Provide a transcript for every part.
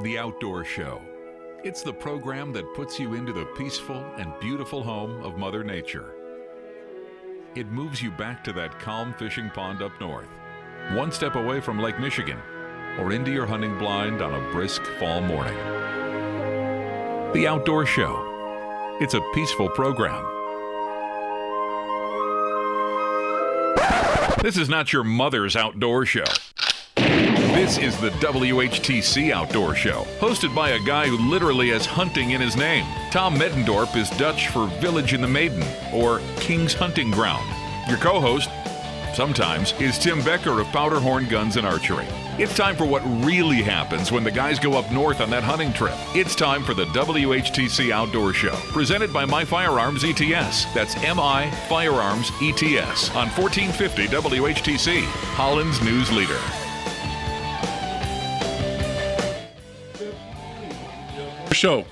The Outdoor Show. It's the program that puts you into the peaceful and beautiful home of Mother Nature. It moves you back to that calm fishing pond up north, one step away from Lake Michigan, or into your hunting blind on a brisk fall morning. The Outdoor Show. It's a peaceful program. This is not your mother's outdoor show. This is the WHTC Outdoor Show, hosted by a guy who literally has hunting in his name. Tom Meddendorp is Dutch for Village in the Maiden, or King's Hunting Ground. Your co-host, sometimes, is Tim Becker of Powderhorn Guns and Archery. It's time for what really happens when the guys go up north on that hunting trip. It's time for the WHTC Outdoor Show, presented by My Firearms ETS. That's MI Firearms ETS on 1450 WHTC, Holland's news leader. Show.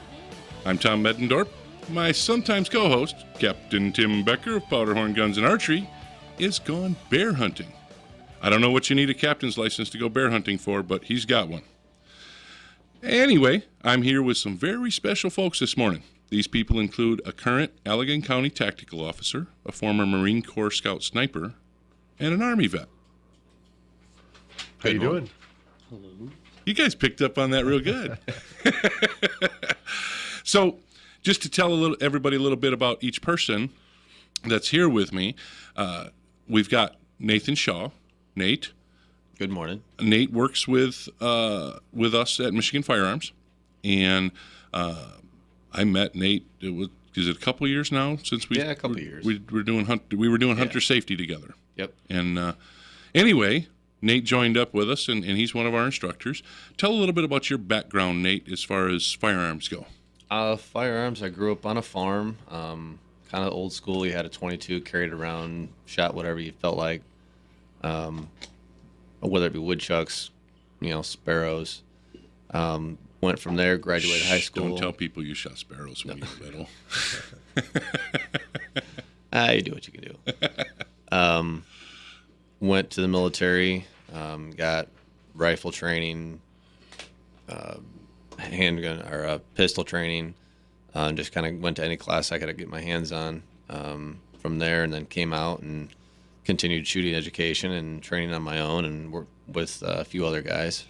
I'm Tom Meddendorp. My sometimes co-host, Captain Tim Becker of Powderhorn Guns and Archery, is gone bear hunting. I don't know what you need a captain's license to go bear hunting for, but he's got one. Anyway, I'm here with some very special folks this morning. These people include a current Allegan County tactical officer, a former Marine Corps Scout sniper, and an Army vet. How you doing? Hello. You guys picked up on that real good. So, just to tell everybody a little bit about each person that's here with me, we've got Nathan Shaw. Nate. Good morning. Nate works with us at Michigan Firearms, and I met Nate. Is it a couple years now since we? Yeah, a couple years. We were doing hunter safety together. Yep. And anyway, Nate joined up with us, and he's one of our instructors. Tell a little bit about your background, Nate, as far as firearms go. Firearms, I grew up on a farm, kind of old school. You had a 22, carried around, shot whatever you felt like, whether it be woodchucks, sparrows. Went from there, graduated high school. Don't tell people you shot sparrows when you were little. You do what you can do. Went to the military, got rifle training, handgun or pistol training, just kind of went to any class I could get my hands on from there, and then came out and continued shooting education and training on my own and worked with a few other guys.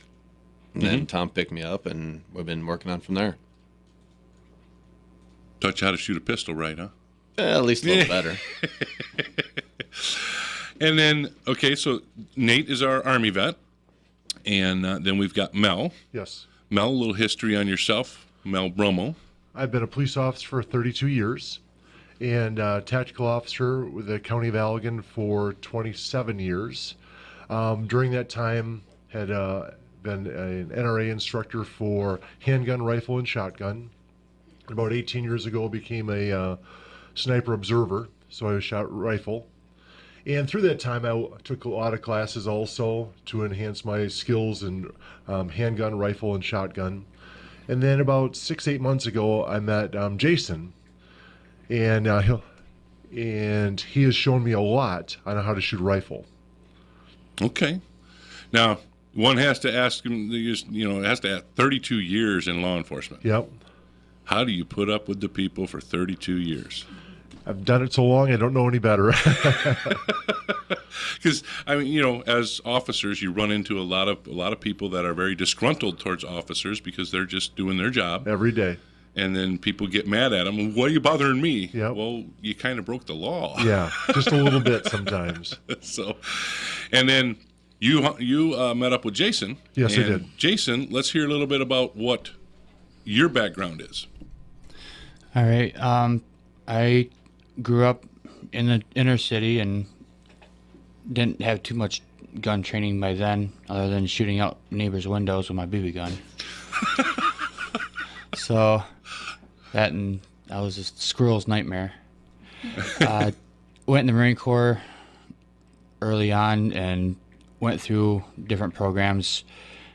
And then Tom picked me up, and we've been working on from there. Taught you how to shoot a pistol right, huh? At least a little better. And then, okay, so Nate is our Army vet, and then we've got Mel. Yes. Mel, a little history on yourself. Mel Bromo. I've been a police officer for 32 years and tactical officer with the County of Allegan for 27 years. During that time, had been an NRA instructor for handgun, rifle, and shotgun. About 18 years ago, became a sniper observer, so I shot rifle. And through that time, I took a lot of classes also to enhance my skills in handgun, rifle, and shotgun. And then about 6-8 months ago, I met Jason, and he has shown me a lot on how to shoot a rifle. Okay. Now, one has to ask him, it has to have 32 years in law enforcement. Yep. How do you put up with the people for 32 years? I've done it so long, I don't know any better. Because as officers, you run into a lot of people that are very disgruntled towards officers because they're just doing their job Every day. And then people get mad at them. Why are you bothering me? Yep. Well, you kind of broke the law. Yeah, just a little bit sometimes. So, and then you met up with Jason. Yes, I did. Jason, let's hear a little bit about what your background is. All right. I grew up in the inner city and didn't have too much gun training by then, other than shooting out neighbors' windows with my BB gun. So that was a squirrel's nightmare. Went in the Marine Corps early on and went through different programs.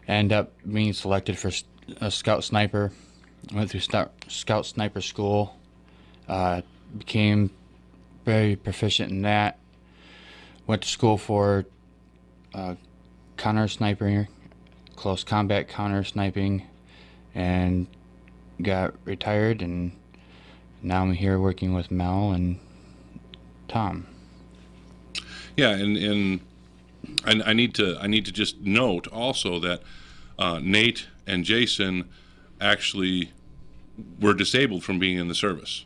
Ended up being selected for a scout sniper. Went through scout sniper school. Became very proficient in that. Went to school for counter sniping, close combat counter sniping. and got retired, and now I'm here working with Mel and Tom. Yeah, and I need to just note also that Nate and Jason actually were disabled from being in the service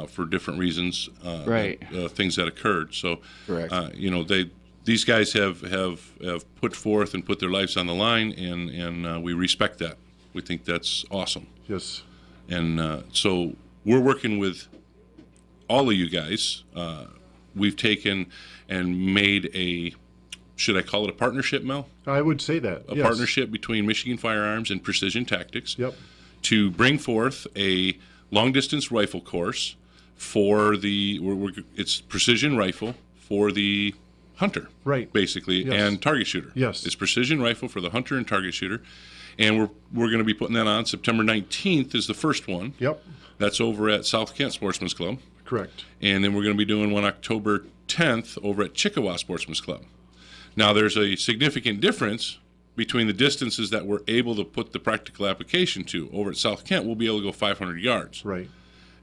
for different reasons, Right. Things that occurred. So, Correct. these guys have put forth and put their lives on the line, and we respect that. We think that's awesome. Yes. And so we're working with all of you guys. We've taken and made should I call it a partnership, Mel? I would say that. A yes. partnership between Michigan Firearms and Precision Tactics Yep. to bring forth a long-distance rifle course for it's precision rifle for the hunter, Right. basically, Yes. and target shooter. Yes. It's precision rifle for the hunter and target shooter, and we're going to be putting that on September 19th is the first one. Yep. That's over at South Kent Sportsman's Club, Correct. and then we're going to be doing one October 10th over at Chickawaw Sportsman's Club. Now, there's a significant difference between the distances that we're able to put the practical application to. Over at South Kent, we'll be able to go 500 yards. Right.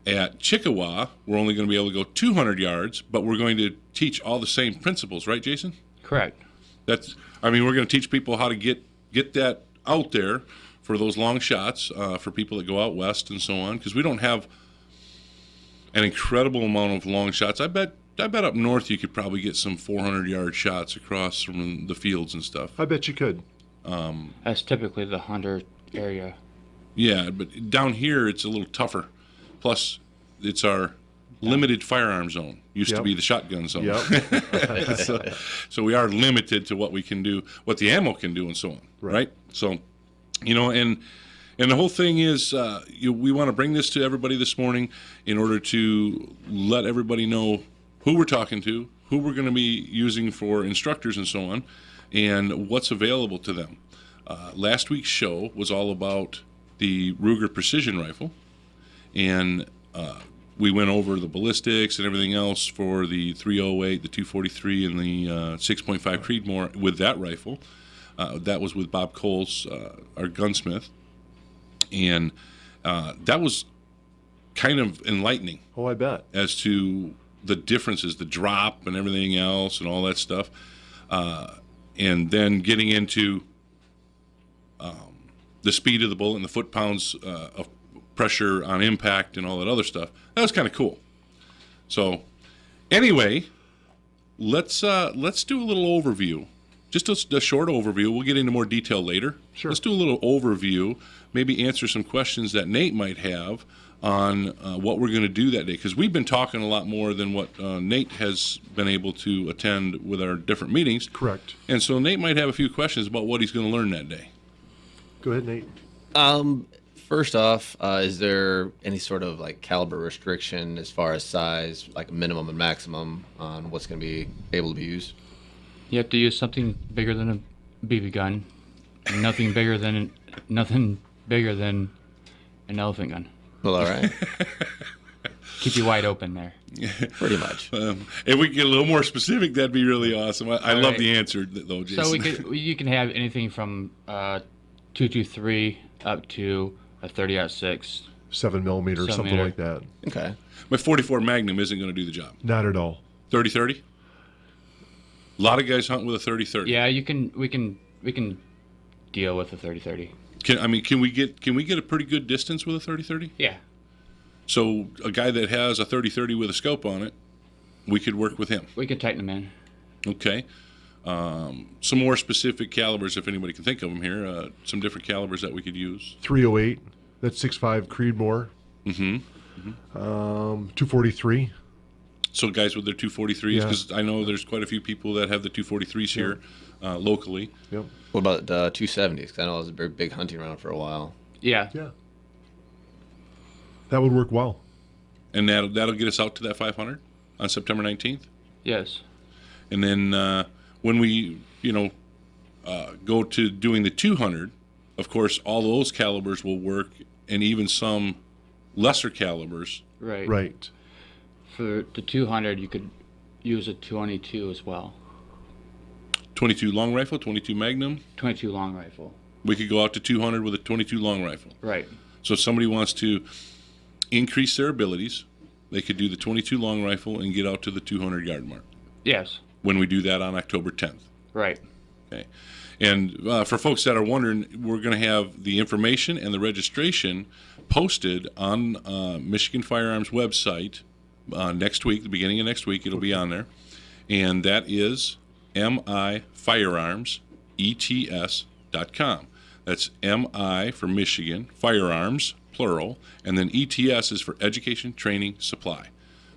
At Chickawaw, we're only going to be able to go 200 yards, but we're going to teach all the same principles, right, Jason? Correct. We're going to teach people how to get that out there for those long shots, for people that go out west and so on, because we don't have an incredible amount of long shots. I bet up north you could probably get some 400-yard shots across from the fields and stuff. I bet you could. That's typically the hunter area. Yeah, but down here it's a little tougher. Plus, it's our limited firearm zone. Used to Yep. be the shotgun zone. Yep. So we are limited to what we can do, what the ammo can do, and so on. Right? So, and the whole thing is, we want to bring this to everybody this morning in order to let everybody know who we're talking to, who we're going to be using for instructors and so on, and what's available to them. Last week's show was all about the Ruger Precision Rifle, and we went over the ballistics and everything else for the 308, the 243, and the 6.5 Creedmoor with that rifle. That was with Bob Coles, our gunsmith, and that was kind of enlightening. Oh, I bet. As to the differences, the drop and everything else and all that stuff. And then getting into the speed of the bullet and the foot-pounds of pressure on impact and all that other stuff. That was kind of cool. So anyway, let's do a little overview. Just a short overview. We'll get into more detail later. Sure. Let's do a little overview, maybe answer some questions that Nate might have on what we're going to do that day, because we've been talking a lot more than what Nate has been able to attend with our different meetings. Correct. And so Nate might have a few questions about what he's going to learn that day. Go ahead, Nate. First off, is there any sort of like caliber restriction as far as size, like a minimum and maximum on what's going to be able to be used? You have to use something bigger than a BB gun, and nothing bigger than an elephant gun. Well, all right. Keep you wide open there. Pretty much. If we get a little more specific, that'd be really awesome. I love right. the answer, though, Jason. So you can have anything from 223 up to a 30-06. 7 millimeter, something like that. Okay. My 44 Magnum isn't going to do the job. Not at all. 30-30? A lot of guys hunt with a 30-30. Yeah, we can deal with a 30-30. Can we get a pretty good distance with a 30-30? Yeah. So a guy that has a 30-30 with a scope on it, we could work with him. We can tighten them in. Okay. Some more specific calibers, if anybody can think of them here. Some different calibers that we could use. 308. That's 6.5 Creedmoor. 243. So guys with their 243s, because I know there's quite a few people that have the 243s here locally. Yep. What about 270s? Because I know it was a big hunting round for a while. Yeah. Yeah. That would work well. And that'll get us out to that 500 on September 19th. Yes. And then when we, go to doing the 200, of course, all those calibers will work, and even some lesser calibers. Right. Right. For the 200, you could use a 22 as well. 22 long rifle, 22 Magnum. 22 long rifle. We could go out to 200 with a 22 long rifle. Right. So if somebody wants to increase their abilities, they could do the 22 long rifle and get out to the 200-yard mark. Yes. When we do that on October 10th. Right. Okay. And for folks that are wondering, we're going to have the information and the registration posted on Michigan Firearms website next week, the beginning of next week. It'll be on there. And that is mifirearmsets.com. That's MI for Michigan, firearms, plural, and then ETS is for education, training, supply.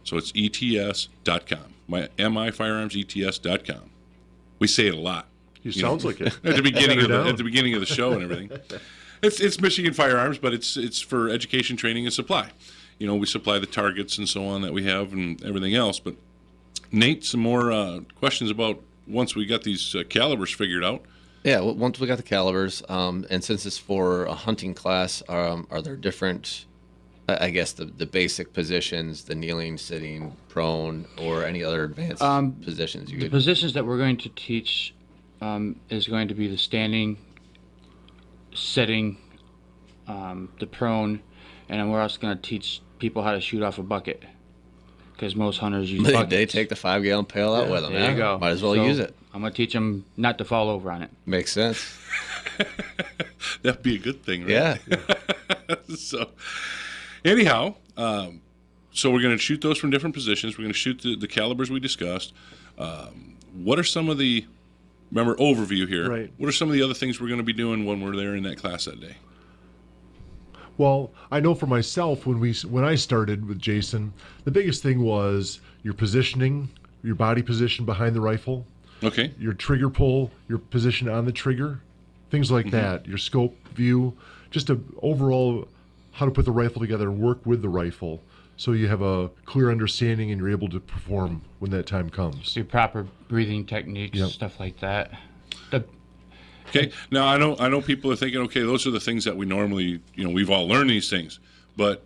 So it's ETS.com. mifirearmsets.com. We say it a lot. It sounds like it. At the beginning of the show and everything. It's Michigan Firearms, but it's for education, training, and supply. We supply the targets and so on that we have and everything else. But Nate, some more questions about once we got these calibers figured out. Yeah, well, once we got the calibers, and since it's for a hunting class, are there different, I guess, the basic positions, the kneeling, sitting, prone, or any other advanced positions? The positions that we're going to teach is going to be the standing, sitting, the prone, and then we're also going to teach people how to shoot off a bucket. Because most hunters use buckets. They take the 5-gallon pail out with them. There you go. Might as well use it. I'm going to teach them not to fall over on it. Makes sense. That'd be a good thing, right? Yeah. So, anyhow, so we're going to shoot those from different positions. We're going to shoot the calibers we discussed. What are some of the, remember, overview here. Right. What are some of the other things we're going to be doing when we're there in that class that day? Well, I know for myself, when I started with Jason, the biggest thing was your positioning, your body position behind the rifle, Okay. your trigger pull, your position on the trigger, things like that, your scope view, just a overall how to put the rifle together and work with the rifle so you have a clear understanding and you're able to perform when that time comes. Your proper breathing techniques, Yep. stuff like that. Okay. Now I know people are thinking, okay, those are the things that we normally, we've all learned these things, but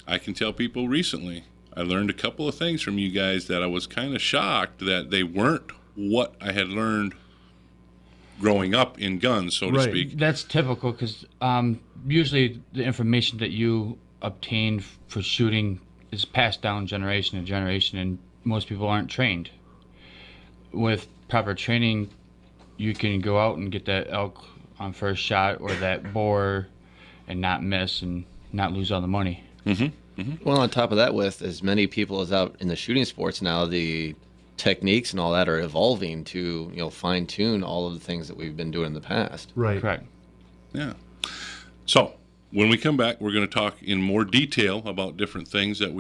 I can tell people recently I learned a couple of things from you guys that I was kind of shocked that they weren't what I had learned growing up in guns, so to Right. speak. That's typical because usually the information that you obtain for shooting is passed down generation to generation, and most people aren't trained. With proper training, you can go out and get that elk on first shot or that boar and not miss and not lose all the money. Well, on top of that, with as many people as out in the shooting sports now, the techniques and all that are evolving to fine tune all of the things that we've been doing in the past. Right. Correct. Yeah. So when we come back, we're going to talk in more detail about different things that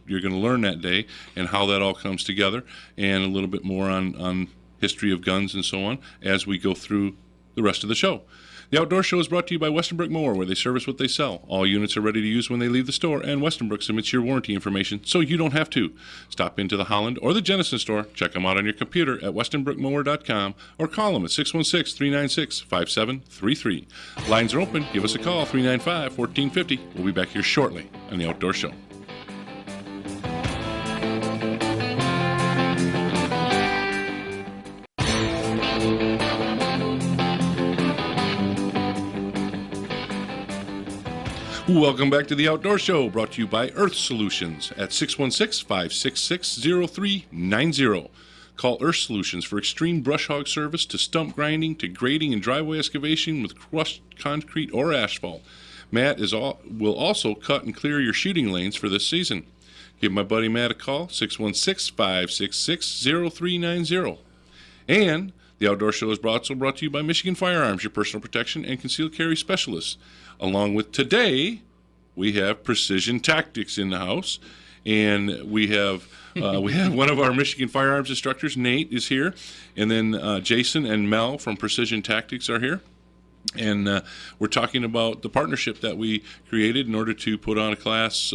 you're going to learn that day and how that all comes together, and a little bit more on history of guns and so on as we go through the rest of the show. The Outdoor Show is brought to you by Westenbrook Mower, where they service what they sell. All units are ready to use when they leave the store, and Westenbrook submits your warranty information so you don't have to. Stop into the Holland or the Jennison store, check them out on your computer at westenbrookmower.com, or call them at 616-396-5733. Lines are open. Give us a call, 395-1450. We'll be back here shortly on The Outdoor Show. Welcome back to the Outdoor Show, brought to you by Earth Solutions at 616-566-0390. Call Earth Solutions for extreme brush hog service, to stump grinding, to grading and driveway excavation with crushed concrete or asphalt. Matt will also cut and clear your shooting lanes for this season. Give my buddy Matt a call, 616-566-0390. And the Outdoor Show is also brought to you by Michigan Firearms, your personal protection and concealed carry specialists. Along with today, we have Precision Tactics in the house, and we have one of our Michigan Firearms instructors, Nate, is here, and then Jason and Mel from Precision Tactics are here, and we're talking about the partnership that we created in order to put on a class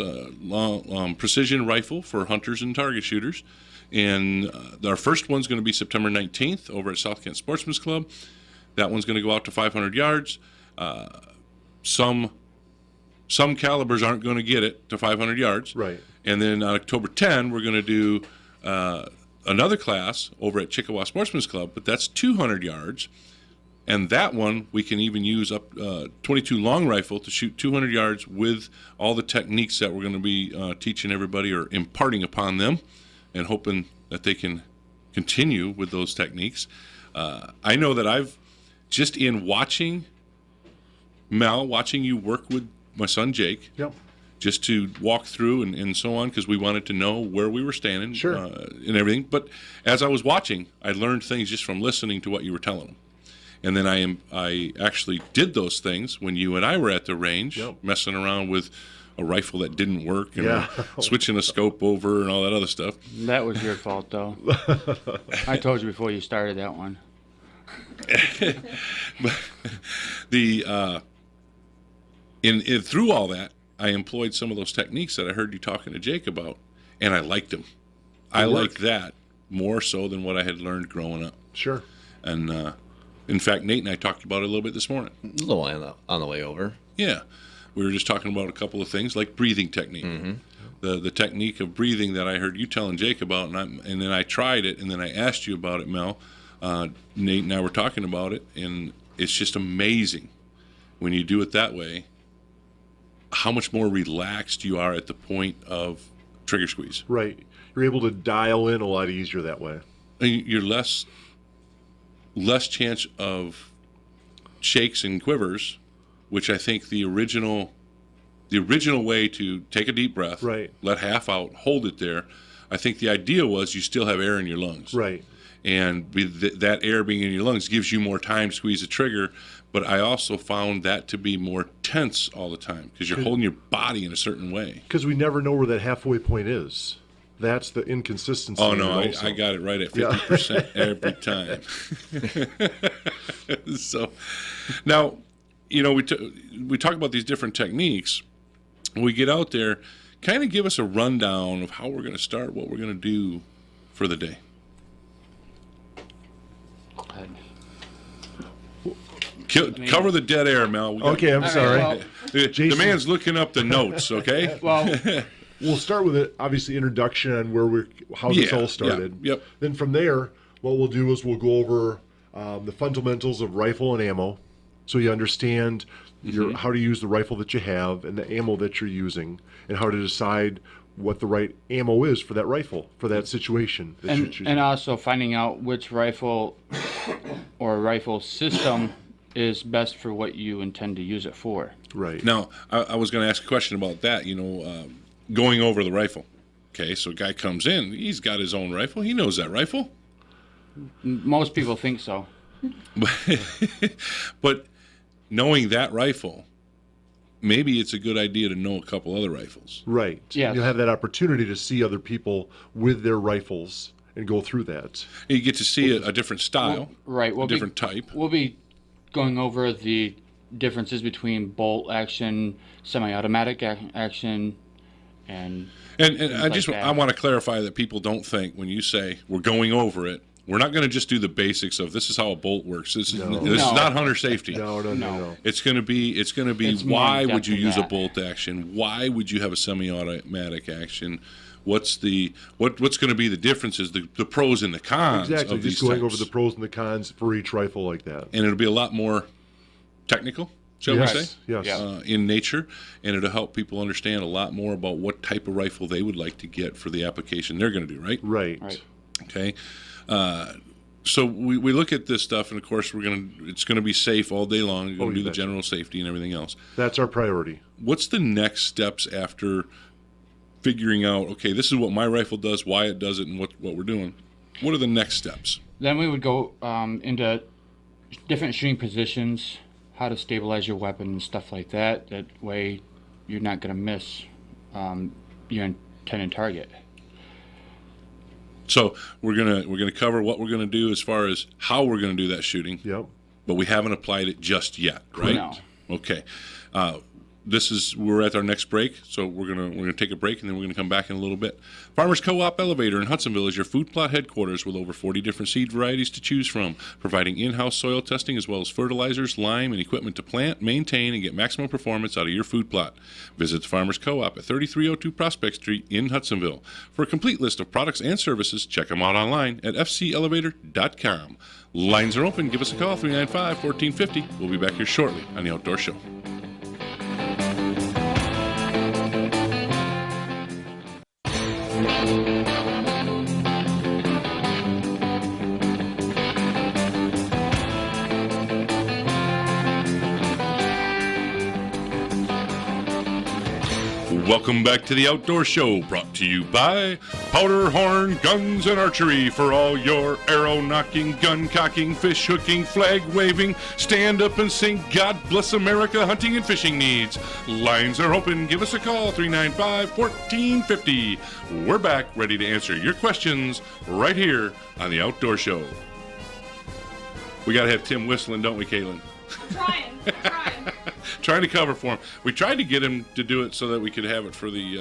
precision rifle for hunters and target shooters. And our first one's going to be September 19th over at South Kent Sportsman's Club. That one's going to go out to 500 yards. Some calibers aren't going to get it to 500 yards. Right. And then on October 10, we're going to do another class over at Chickasaw Sportsman's Club, but that's 200 yards. And that one, we can even use up 22 long rifle to shoot 200 yards with all the techniques that we're going to be teaching everybody or imparting upon them and hoping that they can continue with those techniques. I know that I've, just in watching Mel, watching you work with my son Jake, Yep. just to walk through and so on, because we wanted to know where we were standing Sure. and everything. But as I was watching, I learned things just from listening to what you were telling them. And then I actually did those things when you and I were at the range, Yep. messing around with a rifle that didn't work and Yeah. switching a scope over and all that other stuff. That was your fault, though. I told you before you started that one. The through all that, I employed some of those techniques that I heard you talking to Jake about, and I liked them. I liked that more so than what I had learned growing up. Sure. And in fact, Nate and I talked about it a little bit this morning. A little on the way over. Yeah, we were just talking about a couple of things like breathing technique. Mm-hmm. The technique of breathing that I heard you telling Jake about, and then I tried it, and then I asked you about it, Mel. Nate and I were talking about it, and it's just amazing when you do it that way, how much more relaxed you are at the point of trigger squeeze. Right. You're able to dial in a lot easier that way. And you're less chance of shakes and quivers, which I think the original way to take a deep breath, Right. let half out, hold it there. I think the idea was you still have air in your lungs. Right. And that air being in your lungs gives you more time to squeeze the trigger. But I also found that to be more tense all the time because you're holding your body in a certain way. Because we never know where that halfway point is. That's the inconsistency. Oh, no, also. I got it right at 50% every time. So now, we talk about these different techniques. When we get out there, kind of give us a rundown of how we're going to start, what we're going to do for the day. Cover the dead air, Mel. Okay, I'm sorry. well, the man's looking up the notes, okay? Well, We'll start with it, obviously, introduction on how this all started. Yep. Then from there, what we'll do is we'll go over the fundamentals of rifle and ammo, so you understand how to use the rifle that you have and the ammo that you're using, and how to decide what the right ammo is for that rifle, for that situation that you're choosing. and also finding out which rifle or rifle system is best for what you intend to use it for. Right. Now, I was going to ask a question about that, going over the rifle. Okay, so a guy comes in, he's got his own rifle, he knows that rifle. Most people think so. But knowing that rifle, maybe it's a good idea to know a couple other rifles. Right. Yes. You'll have that opportunity to see other people with their rifles and go through that. You get to see a different style, Right. a different type. We'll be going over the differences between bolt action, semi-automatic action, and I like just that. I want to clarify that people don't think when you say we're going over it, we're not going to just do the basics of this is how a bolt works. This is not hunter safety. No. It's going to be It's why more would you in-depth use a than bolt action? Why would you have a semi-automatic action? What's going to be the differences, the pros and the cons Exactly. of these Just going types. over the pros and the cons for each rifle like that. And it'll be a lot more technical, shall we say? Yes. In nature, and it'll help people understand a lot more about what type of rifle they would like to get for the application they're going to do, right? Right. Okay. So we look at this stuff, and of course it's going to be safe all day long. You're going to do the betcha. general safety and everything else. That's our priority. What's the next steps after figuring out, okay, this is what my rifle does, why it does it, and what we're doing? What are the next steps? then we would go into different shooting positions, how to stabilize your weapon and stuff like that. That way you're not going to miss your intended target. So we're gonna cover what we're gonna do as far as how we're gonna do that shooting. Yep. But we haven't applied it just yet, right? No. Okay. we're at our next break, so we're gonna take a break, and then we're gonna come back in a little bit. Farmers Co-op Elevator in Hudsonville is your food plot headquarters with over 40 different seed varieties to choose from, providing in-house soil testing as well as fertilizers, lime, and equipment to plant, maintain, and get maximum performance out of your food plot. Visit the Farmers Co-op at 3302 Prospect Street in Hudsonville. For a complete list of products and services, check them out online at fcelevator.com. Lines are open. Give us a call, 395-1450. We'll be back here shortly on The Outdoor Show. Welcome back to the Outdoor Show, brought to you by Powder Horn Guns and Archery for all your arrow knocking, gun cocking, fish hooking, flag waving, stand up and sing God Bless America hunting and fishing needs. Lines are open. Give us a call, 395-1450. We're back ready to answer your questions right here on the Outdoor Show. We got to have Tim whistling, don't we, Caitlin? Trying. Trying to cover for him. We tried to get him to do it so that we could have it for the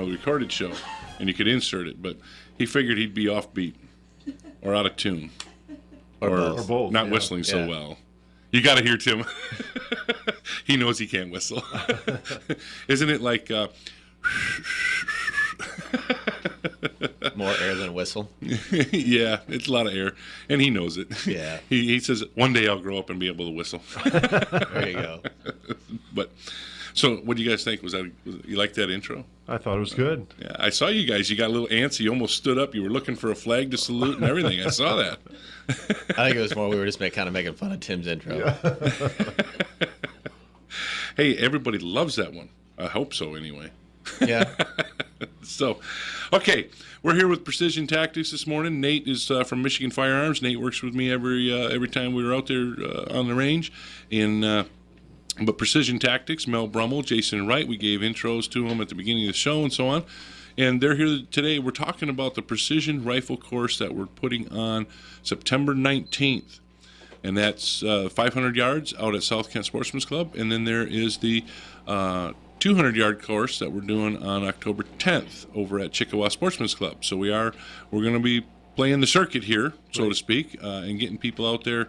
recorded show, and you could insert it, but he figured he'd be offbeat or out of tune Or both, not yeah. whistling so well. You got to hear Tim. He knows he can't whistle. Isn't it like More air than a whistle. yeah, it's a lot of air, and he knows it. Yeah. He says one day I'll grow up and be able to whistle. There you go. But so, what do you guys think? You like that intro? I thought it was good. Yeah, I saw you guys. You got a little antsy. You almost stood up. You were looking for a flag to salute and everything. I saw that. I think it was more we were just kind of making fun of Tim's intro. Hey, everybody loves that one. I hope so, anyway. Yeah. So, okay, we're here with Precision Tactics this morning. Nate is from Michigan Firearms. Nate works with me every time we were out there on the range. But Precision Tactics, Mel Brummel, Jason Wright, we gave intros to them at the beginning of the show and so on. And they're here today. We're talking about the precision rifle course that we're putting on September 19th. And that's 500 yards out at South Kent Sportsman's Club. And then there is the 200-yard course that we're doing on October 10th over at Chickasaw Sportsman's Club. So we're going to be playing the circuit here, so to speak, and getting people out there,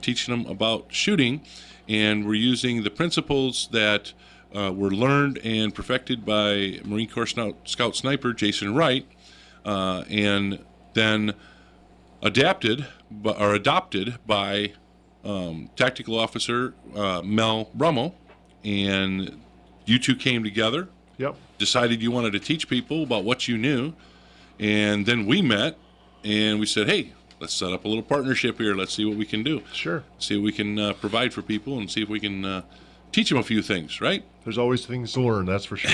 teaching them about shooting. And we're using the principles that were learned and perfected by Marine Corps Scout Sniper Jason Wright, and then adopted by Tactical Officer Mel Brummel. And you two came together, Yep. decided you wanted to teach people about what you knew, and then we met, and we said, hey, let's set up a little partnership here. Let's see what we can do. Sure. See what we can provide for people, and see if we can teach them a few things, right? There's always things to learn, that's for sure.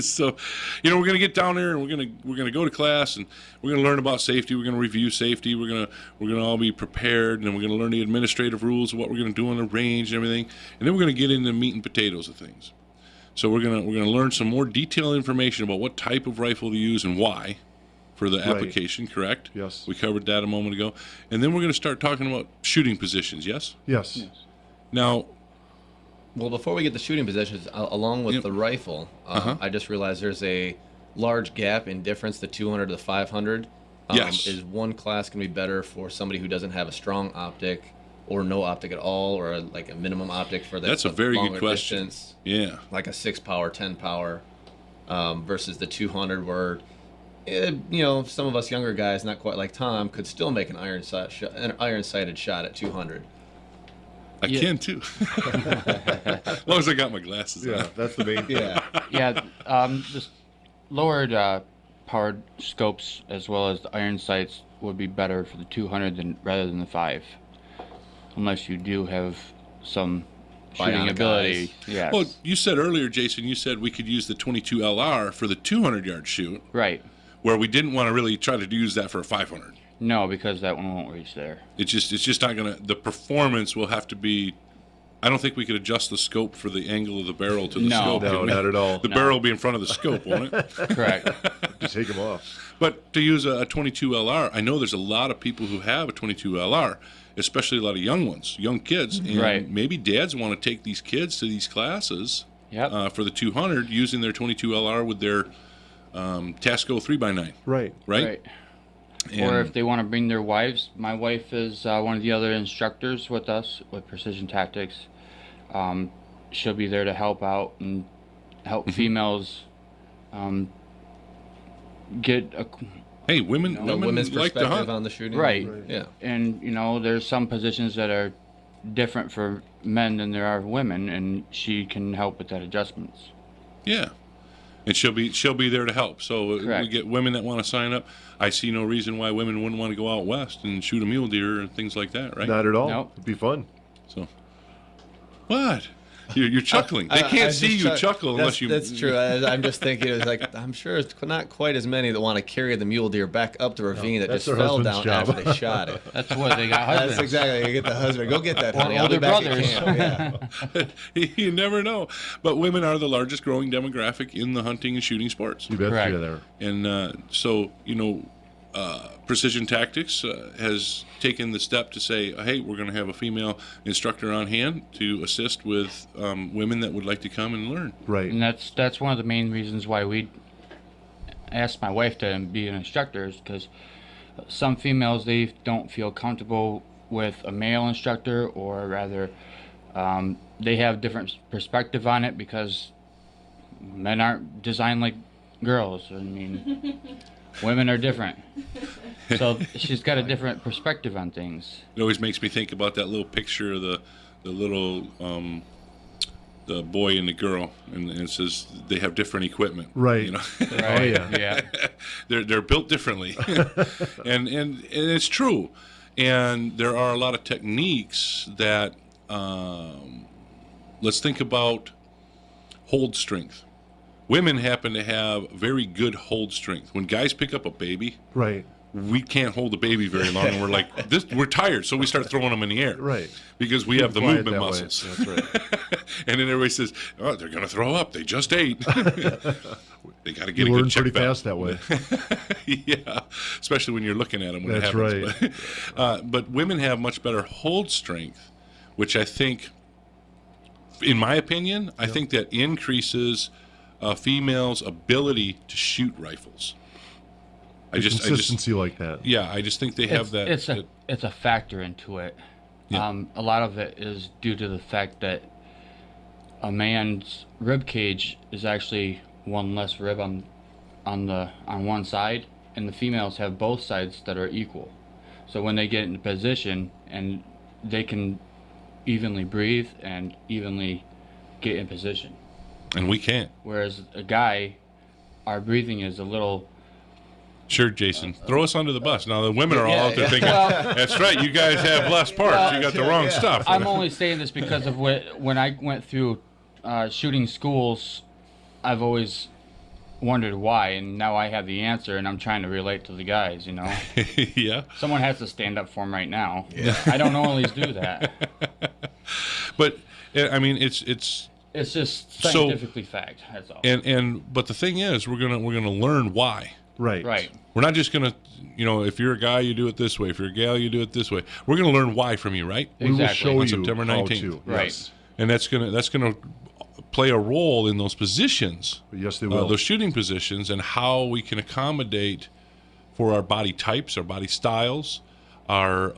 So, we're going to get down there, and we're going to go to class, and we're going to learn about safety. We're going to review safety. We're going to all be prepared, and then we're going to learn the administrative rules of what we're going to do on the range and everything, and then we're going to get into the meat and potatoes of things. So we're going to learn some more detailed information about what type of rifle to use and why for the application, correct? Yes. We covered that a moment ago. And then we're going to start talking about shooting positions, yes? Yes. Now, Well, before we get to shooting positions, along with Yep. the rifle, I just realized there's a large gap in difference, the 200 to the 500. Yes. Is one class going to be better for somebody who doesn't have a strong optic or no optic at all, or like a minimum optic for the That's a very good longer question. distance, yeah. like a 6 power, 10 power, versus the 200 where, some of us younger guys, not quite like Tom, could still make an iron-sighted shot at 200. I can too. As long as I got my glasses Yeah, on. that's the main thing. Yeah, just lowered powered scopes as well as the iron sights would be better for the 200 rather than the 5, unless you do have some shooting Bionic ability. eyes. Yes. Well, you said earlier, Jason, you said we could use the 22 LR for the 200-yard shoot, right. where we didn't want to really try to use that for a 500. No, because that one won't reach there. It's just not gonna. The performance will have to be. I don't think we could adjust the scope for the angle of the barrel to the No. scope. No, can we? not at all. The barrel will be in front of the scope, won't it? Correct. Just take them off. But to use a 22 LR, I know there's a lot of people who have a 22 LR, especially a lot of young ones, young kids, and Right. maybe dads want to take these kids to these classes Yep. for the 200 using their 22 LR with their Tasco 3x9. Right. Right? Or if they want to bring their wives, my wife is one of the other instructors with us with Precision Tactics. She'll be there to help out and help females get a Hey, women women's like to perspective hunt. on the shooting. right. Yeah. And there's some positions that are different for men than there are women, and she can help with that adjustments. Yeah, and she'll be there to help. So we Correct. get women that want to sign up. I see no reason why women wouldn't want to go out west and shoot a mule deer and things like that, right? Not at all. Nope. It'd be fun. So, what? You're chuckling. They can't see you chuckle unless you. That's true. I'm just thinking, it's like, I'm sure it's not quite as many that want to carry the mule deer back up the ravine that that's just their fell husband's down job. after they shot it. That's what they got husbands. That's exactly. You get the husband. Go get that, Or honey. I'll be older back brothers. at camp. Yeah. You never know. But women are the largest growing demographic in the hunting and shooting sports. You bet Correct. you're there. And so, Precision Tactics has taken the step to say, hey, we're going to have a female instructor on hand to assist with women that would like to come and learn. Right. And that's one of the main reasons why we asked my wife to be an instructor, is because some females, they don't feel comfortable with a male instructor, or rather they have different perspective on it because men aren't designed like girls. I mean, women are different. So she's got a different perspective on things. It always makes me think about that little picture of the little the boy and the girl, and it says they have different equipment. Right. Right? Oh, yeah. Yeah. They're built differently, and it's true. And there are a lot of techniques that let's think about hold strength. Women happen to have very good hold strength. When guys pick up a baby, Right. we can't hold the baby very long, and we're like, we're tired, so we start throwing them in the air. Right. Because we have the Quiet movement that way. muscles. That's right. And then everybody says, oh, they're going to throw up. They just ate. They got to get You a learn good check pretty valve. fast that way. Yeah, especially when you're looking at them when That's it happens. But women have much better hold strength, which I think, in my opinion, I think that increases females' ability to shoot rifles. Consistency like that. Yeah, I just think they have that. It's a factor into it. Yeah. A lot of it is due to the fact that a man's rib cage is actually one less rib on one side, and the females have both sides that are equal. So when they get into position, and they can evenly breathe and evenly get in position. And we can't. Whereas a guy, our breathing is a little. Sure, Jason. Throw us under the bus. Now, the women are all out there yeah. thinking, that's right, you guys have less parts. You got the wrong stuff. I'm only saying this because of when I went through shooting schools, I've always wondered why, and now I have the answer, and I'm trying to relate to the guys, Yeah. Someone has to stand up for them right now. Yeah. I don't always do that. But, I mean, it's It's just scientifically fact, that's all. but the thing is, we're gonna learn why. Right. Right. We're not just gonna, if you're a guy, you do it this way. If you're a gal, you do it this way. We're gonna learn why from you, right? We will Exactly. show On you September how 19th. to. Right. Yes. And that's gonna play a role in those positions, Yes, they will. those shooting positions, and how we can accommodate for our body types, our body styles, our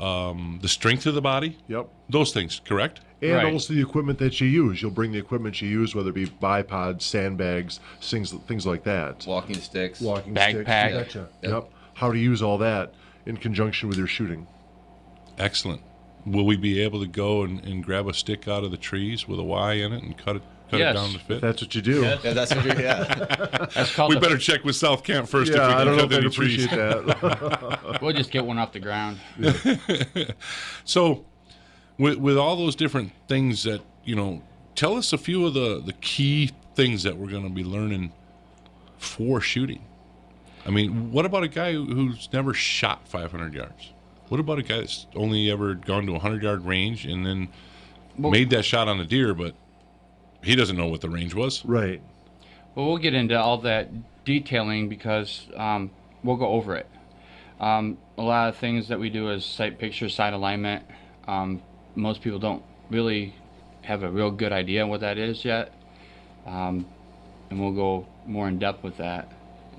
the strength of the body. Yep. Those things, correct? And Right. also the equipment that you use. You'll bring the equipment you use, whether it be bipods, sandbags, things like that. Walking sticks. Walking Backpack. sticks. Gotcha. Yep. How to use all that in conjunction with your shooting. Excellent. Will we be able to go and grab a stick out of the trees with a Y in it and cut it Yes. down to If fit? that's what you do. Yeah, that's what you're. Yeah. That's called We the- better check with South Camp first if we Yeah, can I don't know cut if I'd any trees. appreciate that. We'll just get one off the ground. So, with all those different things that, tell us a few of the key things that we're going to be learning for shooting. I mean, what about a guy who's never shot 500 yards? What about a guy that's only ever gone to a 100-yard range and then made that shot on a deer, but he doesn't know what the range was? Right. Well, we'll get into all that detailing because we'll go over it. A lot of things that we do is sight picture, sight alignment. Most people don't really have a real good idea what that is yet. and we'll go more in depth with that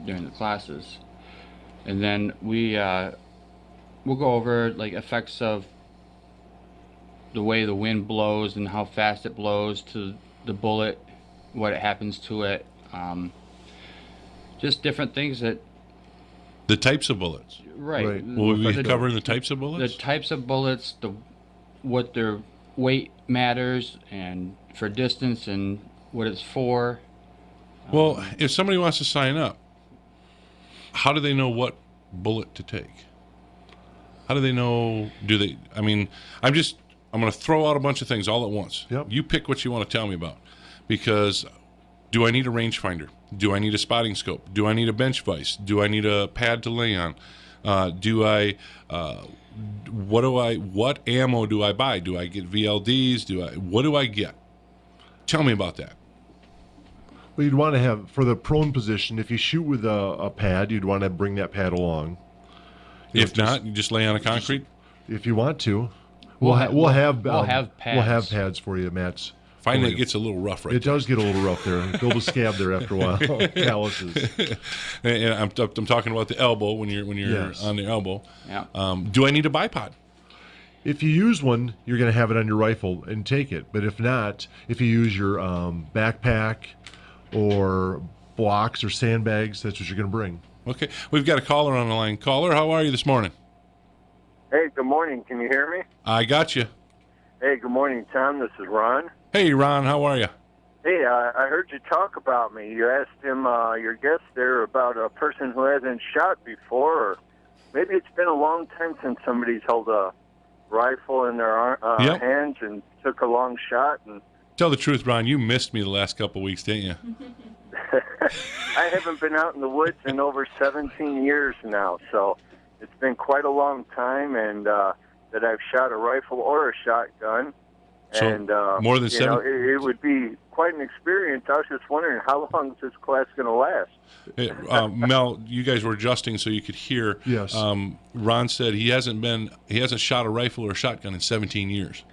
during the classes. And then we'll go over like effects of the way the wind blows and how fast it blows to the bullet, what happens to it, just different things that. The types of bullets. Right. Will we be covering the types of bullets? The types of bullets, what their weight matters, and for distance, and what it's for. Well, if somebody wants to sign up, how do they know what bullet to take? How do they know? I mean, I'm going to throw out a bunch of things all at once. Yep. You pick what you want to tell me about. Because do I need a rangefinder? Do I need a spotting scope? Do I need a bench vise? Do I need a pad to lay on? What ammo do I buy? Do I get VLDs? What do I get? Tell me about that. Well, you'd want to have, for the prone position, if you shoot with a pad, you'd want to bring that pad along. If not, you just lay on a concrete? If you want to. We'll have pads. We'll have pads for you, Matt's. Find that gets a little rough right It does get a little rough there. Build a scab there after a while. Calluses. And I'm talking about the elbow when you're Yes. on the elbow. Yeah. Do I need a bipod? If you use one, you're going to have it on your rifle and take it. But if not, if you use your backpack or blocks or sandbags, that's what you're going to bring. Okay. We've got a caller on the line. Caller, how are you this morning? Hey, good morning. Can you hear me? I got you. Hey, good morning, Tom. This is Ron. Hey, Ron, how are you? Hey, I heard you talk about me. You asked him, your guest there, about a person who hasn't shot before, or maybe it's been a long time since somebody's held a rifle in their Yep. hands and took a long shot. And Tell the truth, Ron, you missed me the last couple of weeks, didn't you? I haven't been out in the woods in over 17 years now, so it's been quite a long time, and that I've shot a rifle or a shotgun. So And more than you know, 7? it would be quite an experience. I was just wondering, how long is this class going to last? Mel, you guys were adjusting so you could hear. Yes. Ron said he hasn't shot a rifle or a shotgun in 17 years.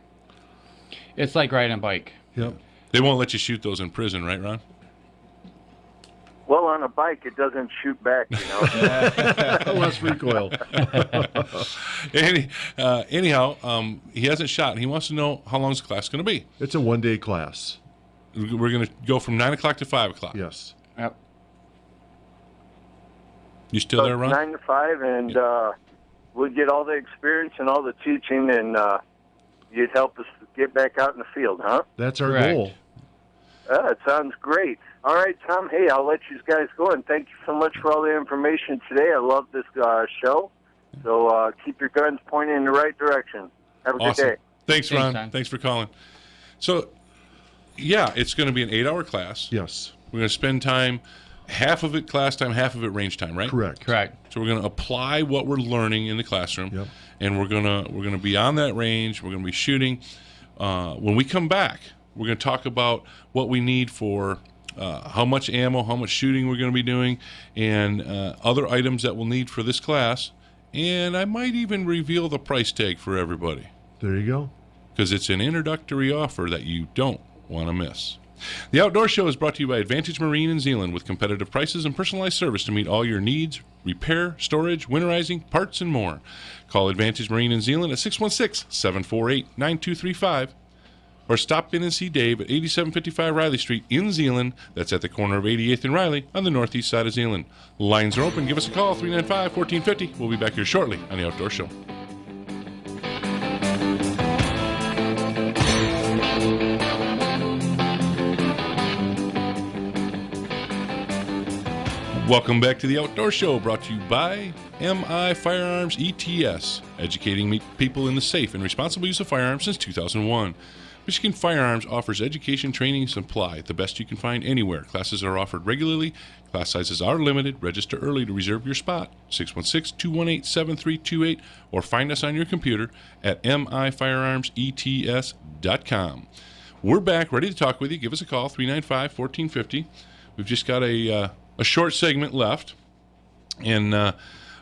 It's like riding a bike. Yep. They won't let you shoot those in prison, right, Ron? Well, on a bike, it doesn't shoot back, you know. Less recoil. Anyhow, he hasn't shot. He wants to know how long is the class going to be. It's a one-day class. We're going to go from 9 o'clock to 5 o'clock. Yes. Yep. You still there, Ron? 9 to 5, and we'd get all the experience and all the teaching, and you'd help us get back out in the field, huh? That's our Correct. goal. It sounds great. All right, Tom. Hey, I'll let you guys go, and thank you so much for all the information today. I love this show. So keep your guns pointing in the right direction. Have a Awesome. good day. Thanks, Ron. Tom. Thanks for calling. So, yeah, it's going to be an 8-hour class. Yes. We're going to spend time, half of it class time, half of it range time, right? Correct. Correct. So we're going to apply what we're learning in the classroom, Yep. and we're gonna be on that range. We're going to be shooting. When we come back, we're going to talk about what we need for how much ammo, how much shooting we're going to be doing, and other items that we'll need for this class. And I might even reveal the price tag for everybody, There you go. because it's an introductory offer that you don't want to miss. The Outdoor Show is brought to you by Advantage Marine in Zeeland, with competitive prices and personalized service to meet all your needs: repair, storage, winterizing, parts, and more. Call Advantage Marine in Zeeland at 616-748-9235. Or stop in and see Dave at 8755 Riley Street in Zeeland. That's at the corner of 88th and Riley on the northeast side of Zeeland. Lines are open. Give us a call, 395-1450. We'll be back here shortly on The Outdoor Show. Welcome back to The Outdoor Show, brought to you by MI Firearms ETS, educating people in the safe and responsible use of firearms since 2001. Michigan Firearms offers education, training, and supply, the best you can find anywhere. Classes are offered regularly. Class sizes are limited. Register early to reserve your spot. 616-218-7328, or find us on your computer at mifirearmsets.com. We're back, ready to talk with you. Give us a call, 395-1450. We've just got a short segment left, and I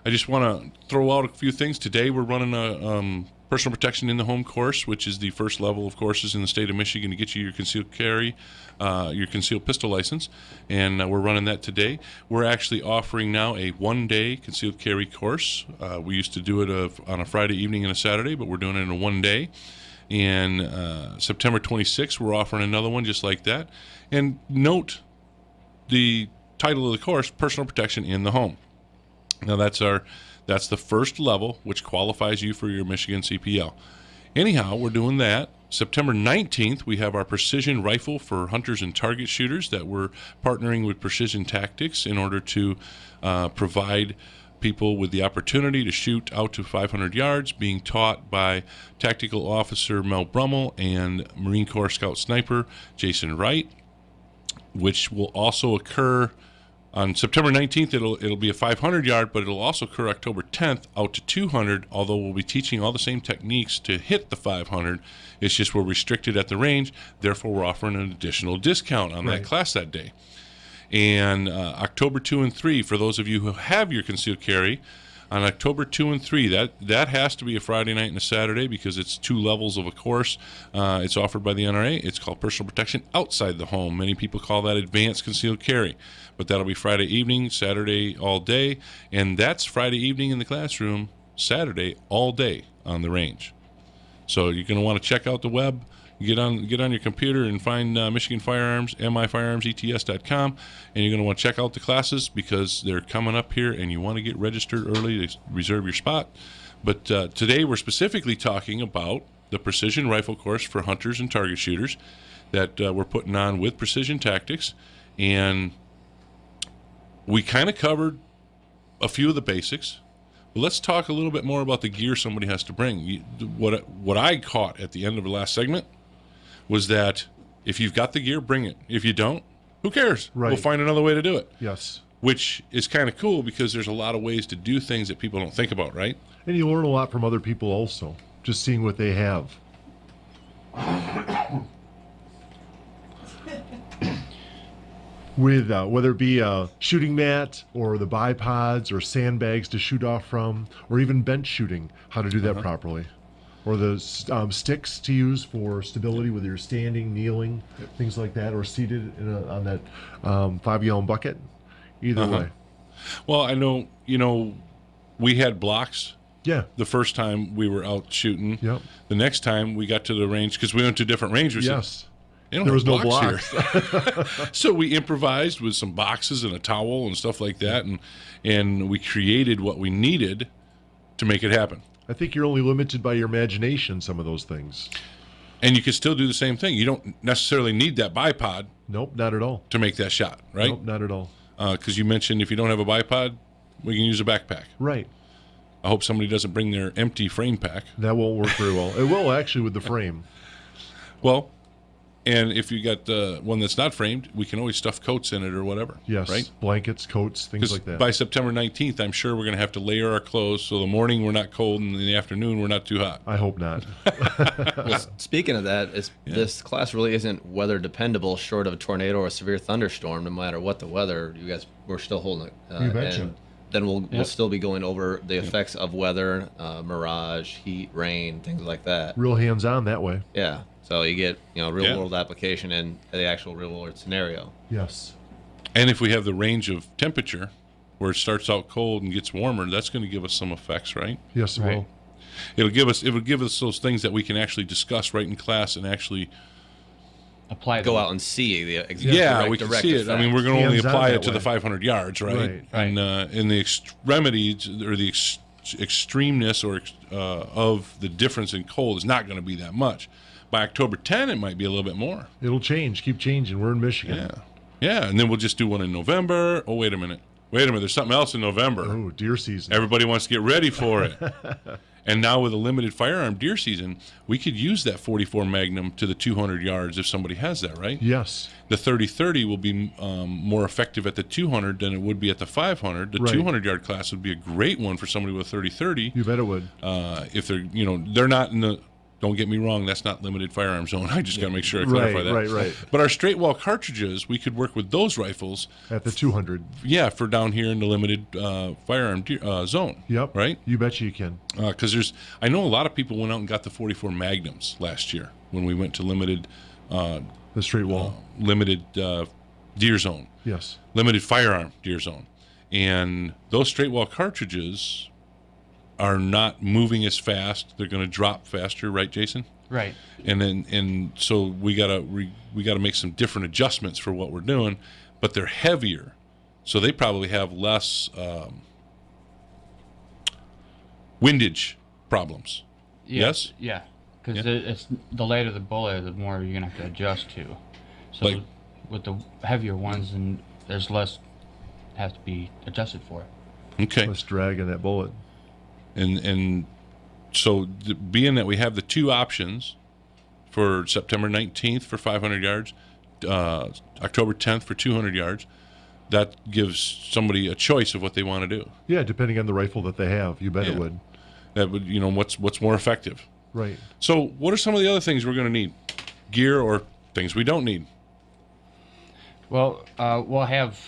just want to throw out a few things. Today we're running personal protection in the home course, which is the first level of courses in the state of Michigan to get you your concealed carry, your concealed pistol license, and we're running that today. We're actually offering now a one-day concealed carry course. We used to do it on a Friday evening and a Saturday, but we're doing it in a one-day. And September 26th, we're offering another one just like that. And note the title of the course, Personal Protection in the Home. Now that's the first level, which qualifies you for your Michigan CPL. Anyhow, we're doing that. September 19th, we have our precision rifle for hunters and target shooters that we're partnering with Precision Tactics in order to provide people with the opportunity to shoot out to 500 yards, being taught by Tactical Officer Mel Brummel and Marine Corps Scout Sniper Jason Wright, which will also occur on September 19th. It'll be a 500 yard, but it'll also occur October 10th out to 200, although we'll be teaching all the same techniques to hit the 500. It's just we're restricted at the range, therefore we're offering an additional discount on that class that day. And October 2 and 3, for those of you who have your concealed carry, on October 2 and 3, that has to be a Friday night and a Saturday because it's 2 levels of a course. It's offered by the NRA. It's called Personal Protection Outside the Home. Many people call that Advanced Concealed Carry. But that'll be Friday evening, Saturday all day. And that's Friday evening in the classroom, Saturday all day on the range. So you're going to want to check out the web. Get on your computer and find Michigan Firearms, mifirearmsets.com, and you're going to want to check out the classes because they're coming up here, and you want to get registered early to reserve your spot. But today we're specifically talking about the precision rifle course for hunters and target shooters that we're putting on with Precision Tactics, and we kind of covered a few of the basics. But let's talk a little bit more about the gear somebody has to bring. What I caught at the end of the last segment was that if you've got the gear, bring it. If you don't, who cares? Right. We'll find another way to do it. Yes. Which is kind of cool because there's a lot of ways to do things that people don't think about, right? And you learn a lot from other people also, just seeing what they have. With whether it be a shooting mat or the bipods or sandbags to shoot off from, or even bench shooting, how to do that properly. Or the sticks to use for stability, whether you're standing, kneeling, things like that, or seated on that 5-gallon bucket. Either way. Well, I know, we had blocks. Yeah. The first time we were out shooting. Yep. The next time we got to the range, because we went to different ranges. Yes. There was no blocks here. So we improvised with some boxes and a towel and stuff like that, and we created what we needed to make it happen. I think you're only limited by your imagination, some of those things. And you can still do the same thing. You don't necessarily need that bipod. Nope, not at all. To make that shot, right? Nope, not at all. Because you mentioned if you don't have a bipod, we can use a backpack. Right. I hope somebody doesn't bring their empty frame pack. That won't work very well. It will actually with the frame. Well, and if you got one that's not framed, we can always stuff coats in it or whatever. Yes, right? Blankets, coats, things like that. By September 19th, I'm sure we're going to have to layer our clothes so the morning we're not cold and in the afternoon we're not too hot. I hope not. Well, speaking of that, this class really isn't weather dependable short of a tornado or a severe thunderstorm. No matter what the weather, we're still holding it. You betcha. And then we'll still be going over the effects of weather, mirage, heat, rain, things like that. Real hands-on that way. Yeah. So you get real world application in the actual real world scenario. Yes. And if we have the range of temperature where it starts out cold and gets warmer, that's going to give us some effects, right? Yes, it will. It will give us those things that we can actually discuss right in class and actually apply. Go out and see the we can see it. Effect. I mean, we're going to only Hands-on apply that it to way. the 500 yards, right? Right. And in the extremities or the extremeness or of the difference in cold is not going to be that much. By October 10, it might be a little bit more. It'll change. Keep changing. We're in Michigan. Yeah, and then we'll just do one in November. Oh, wait a minute. There's something else in November. Oh, deer season. Everybody wants to get ready for it. And now with a limited firearm deer season, we could use that 44 Magnum to the 200 yards if somebody has that, right? Yes. The 30-30 will be more effective at the 200 than it would be at the 500. The 200-yard class would be a great one for somebody with 30-30. You bet it would. If they're not in the Don't get me wrong, that's not limited firearm zone. I just got to make sure I clarify that. Right. But our straight wall cartridges, we could work with those rifles. At the 200. Yeah, for down here in the limited firearm zone. Yep. Right? You bet you can. Because I know a lot of people went out and got the 44 Magnums last year when we went to limited. The straight wall. Limited deer zone. Yes. Limited firearm deer zone. And those straight wall cartridges are not moving as fast. They're going to drop faster, right, Jason? Right. And so we gotta make some different adjustments for what we're doing, but they're heavier, so they probably have less windage problems. Yes. Yeah. Because it's the lighter the bullet, the more you're gonna have to adjust to. So Like- with the heavier ones, and there's less have to be adjusted for. Okay. Let's drag in that bullet. And so being that we have the two options for September 19th for 500 yards, October 10th for 200 yards, that gives somebody a choice of what they want to do. Yeah, depending on the rifle that they have. You bet it would. That would, what's more effective. Right. So what are some of the other things we're going to need? Gear or things we don't need? Well, we'll have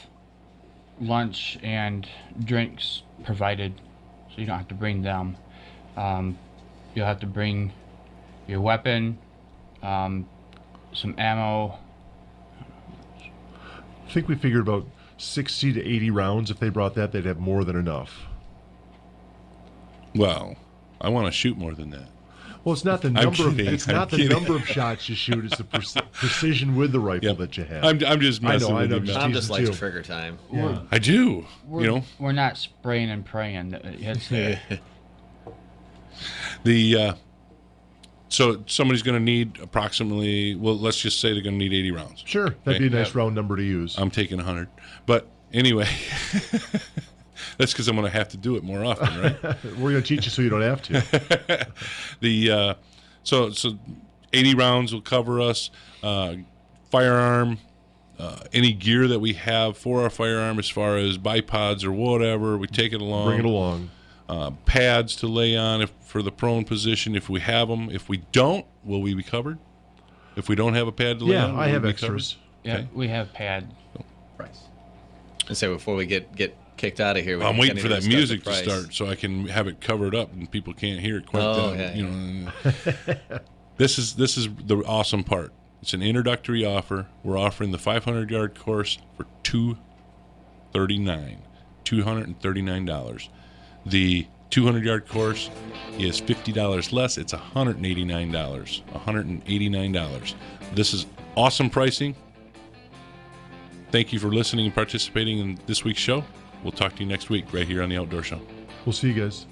lunch and drinks provided, so you don't have to bring them. You'll have to bring your weapon, some ammo. I think we figured about 60 to 80 rounds. If they brought that, they'd have more than enough. Well, I want to shoot more than that. Well, it's not the number of kidding. it's I'm not the kidding. number of shots you shoot. It's the precision with the rifle that you have. I'm just messing I with know, you. just man. Tom just likes too. trigger time. Yeah. I do. We're not spraying and praying. It's, So somebody's going to need approximately, well, let's just say they're going to need 80 rounds. Sure, that'd be a nice round number to use. I'm taking 100. But anyway, that's because I'm going to have to do it more often, right? We're going to teach you so you don't have to. So 80 rounds will cover us. Firearm, any gear that we have for our firearm as far as bipods or whatever, we take it along. Bring it along. Pads to lay on for the prone position if we have them. If we don't, will we be covered? If we don't have a pad to lay on, Yeah, will I we have be extras. yeah, Okay. we have pad. Price. And so before we get kicked out of here, I'm waiting for that discuss the music to price. start so I can have it covered up and people can't hear it quite. Oh, down, yeah. This is the awesome part. It's an introductory offer. We're offering the 500-yard course for $239. The 200-yard course is $50 less. It's $189. This is awesome pricing. Thank you for listening and participating in this week's show. We'll talk to you next week right here on the Outdoor Show. We'll see you guys.